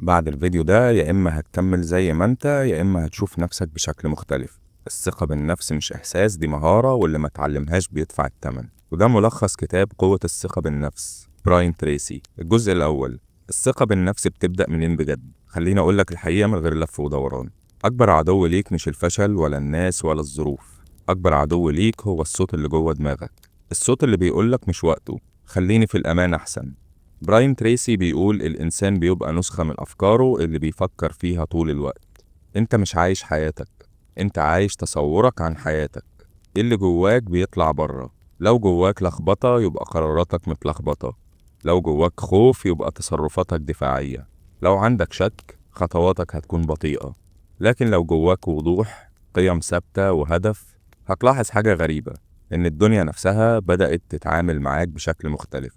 بعد الفيديو ده يا إما هتكمل زي ما أنت يا إما هتشوف نفسك بشكل مختلف. الثقة بالنفس مش إحساس، دي مهارة، واللي ما اتعلمهاش بيدفع الثمن. وده ملخص كتاب قوة الثقة بالنفس براين تريسي. الجزء الأول: الثقة بالنفس بتبدأ منين بجد؟ خليني أقولك الحقيقة من غير لف ودوران. أكبر عدو ليك مش الفشل ولا الناس ولا الظروف. أكبر عدو ليك هو الصوت اللي جوه دماغك، الصوت اللي بيقولك مش وقته، خليني في الأمان أحسن. براين تريسي بيقول الإنسان بيبقى نسخة من أفكاره اللي بيفكر فيها طول الوقت. أنت مش عايش حياتك، أنت عايش تصورك عن حياتك. اللي جواك بيطلع بره. لو جواك لخبطة يبقى قراراتك متلخبطة، لو جواك خوف يبقى تصرفاتك دفاعية، لو عندك شك خطواتك هتكون بطيئة. لكن لو جواك وضوح، قيم ثابتة وهدف، هتلاحظ حاجة غريبة: إن الدنيا نفسها بدأت تتعامل معاك بشكل مختلف.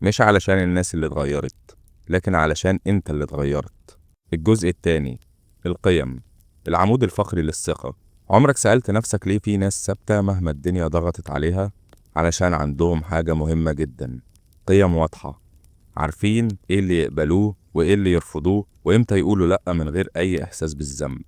مش علشان الناس اللي اتغيرت، لكن علشان انت اللي اتغيرت. الجزء التاني: القيم، العمود الفقري للثقة. عمرك سألت نفسك ليه في ناس ثابتة مهما الدنيا ضغطت عليها؟ علشان عندهم حاجة مهمة جدا: قيم واضحة، عارفين ايه اللي يقبلوه وايه اللي يرفضوه وامتى يقولوا لأ من غير اي احساس بالذنب.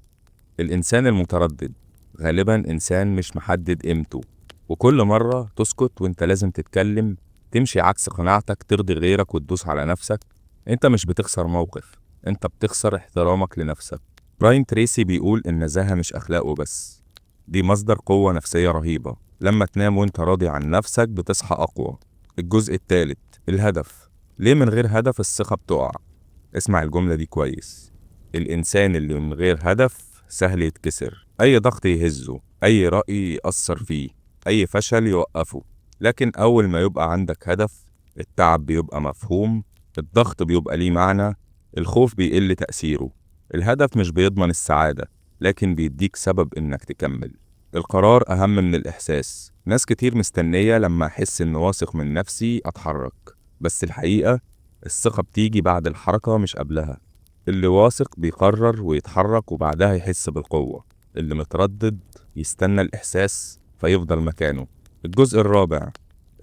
الانسان المتردد غالبا انسان مش محدد قيمته، وكل مرة تسكت وانت لازم تتكلم، تمشي عكس قناعتك، ترضي غيرك وتدوس على نفسك، انت مش بتخسر موقف، انت بتخسر احترامك لنفسك. براين تريسي بيقول النزاهة مش اخلاقه بس، دي مصدر قوة نفسية رهيبة. لما تنام وانت راضي عن نفسك بتصحى اقوى. الجزء الثالث: الهدف، ليه من غير هدف الثقة بتقع؟ اسمع الجملة دي كويس: الإنسان اللي من غير هدف سهل يتكسر، أي ضغط يهزه، أي رأي يأثر فيه، أي فشل يوقفه. لكن أول ما يبقى عندك هدف، التعب بيبقى مفهوم، الضغط بيبقى ليه معنى، الخوف بيقل تأثيره. الهدف مش بيضمن السعادة، لكن بيديك سبب إنك تكمل. القرار أهم من الإحساس. ناس كتير مستنية لما أحس إن واثق من نفسي أتحرك، بس الحقيقة الثقة بتيجي بعد الحركة مش قبلها. اللي واثق بيقرر ويتحرك وبعدها يحس بالقوة، اللي متردد يستنى الإحساس فيفضل مكانه. الجزء الرابع: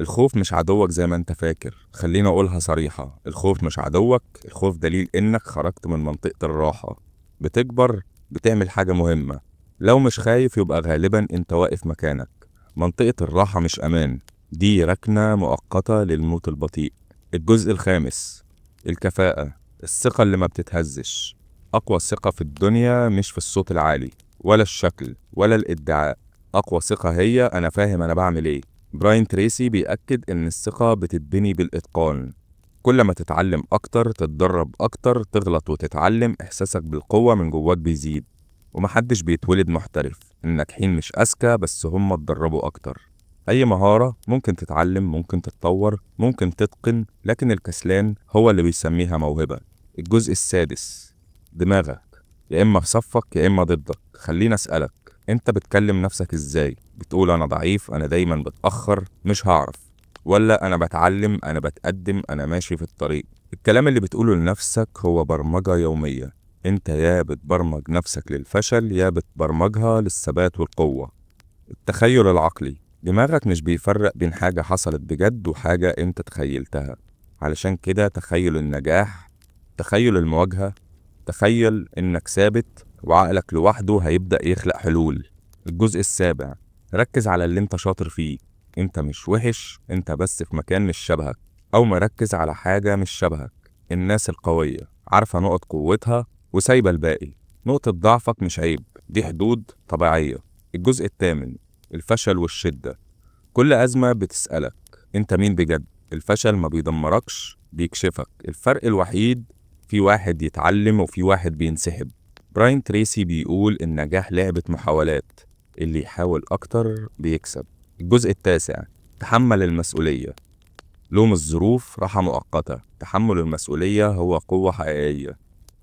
الخوف مش عدوك زي ما انت فاكر. خلينا أقولها صريحة: الخوف مش عدوك، الخوف دليل إنك خرجت من منطقة الراحة، بتكبر، بتعمل حاجة مهمة. لو مش خايف يبقى غالبا انت واقف مكانك. منطقة الراحة مش أمان، دي ركنة مؤقتة للموت البطيء. الجزء الخامس: الكفاءة، الثقة اللي ما بتتهزش. أقوى ثقة في الدنيا مش في الصوت العالي ولا الشكل ولا الادعاء. أقوى ثقة هي أنا فاهم أنا بعمل إيه. براين تريسي بيأكد إن الثقة بتتبني بالإتقان. كل ما تتعلم أكتر، تتدرب أكتر، تغلط وتتعلم، إحساسك بالقوة من جواك بيزيد. ومحدش بيتولد محترف، الناجحين مش أذكى بس هم اتدربوا أكتر. أي مهارة ممكن تتعلم، ممكن تتطور، ممكن تتقن، لكن الكسلان هو اللي بيسميها موهبة. الجزء السادس: دماغك، يا إما في صفك يا إما ضدك. خليني أسألك: أنت بتكلم نفسك إزاي؟ بتقول أنا ضعيف، أنا دايما بتأخر، مش هعرف؟ ولا أنا بتعلم، أنا بتقدم، أنا ماشي في الطريق؟ الكلام اللي بتقوله لنفسك هو برمجة يومية. أنت يا بتبرمج نفسك للفشل يا بتبرمجها للثبات والقوة. التخيل العقلي، دماغك مش بيفرق بين حاجة حصلت بجد وحاجة انت تخيلتها. علشان كده تخيل النجاح، تخيل المواجهة، تخيل انك ثابت وعقلك لوحده هيبدأ يخلق حلول. الجزء السابع: ركز على اللي انت شاطر فيه. انت مش وحش، انت بس في مكان مش شبهك، او مركز على حاجة مش شبهك. الناس القوية عارفة نقط قوتها وسايبة الباقي. نقطة ضعفك مش عيب، دي حدود طبيعية. الجزء الثامن: الفشل والشدة. كل أزمة بتسألك أنت مين بجد. الفشل ما بيدمركش، بيكشفك. الفرق الوحيد: في واحد يتعلم وفي واحد بينسحب. براين تريسي بيقول النجاح لعبة محاولات، اللي يحاول أكتر بيكسب. الجزء التاسع: تحمل المسؤولية. لوم الظروف راحة مؤقتة، تحمل المسؤولية هو قوة حقيقية.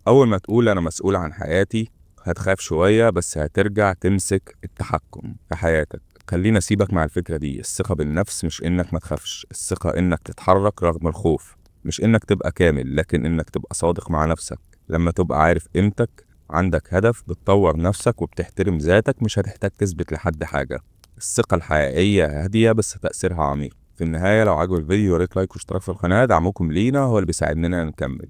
أول ما تقول أنا مسؤول عن حياتي، هتخاف شوية بس هترجع تمسك التحكم في حياتك. خلينا أسيبك مع الفكرة دي: الثقة بالنفس مش إنك ما تخافش، الثقة إنك تتحرك رغم الخوف. مش إنك تبقى كامل، لكن إنك تبقى صادق مع نفسك. لما تبقى عارف قيمتك، عندك هدف، بتطور نفسك وبتحترم ذاتك، مش هتحتاج تثبت لحد حاجة. الثقة الحقيقية هادية بس تأثيرها عميق. في النهاية لو عجب الفيديو يا ريت لايك واشتراك في القناة، دعمكم لينا هو اللي بيساعدنا نكمل.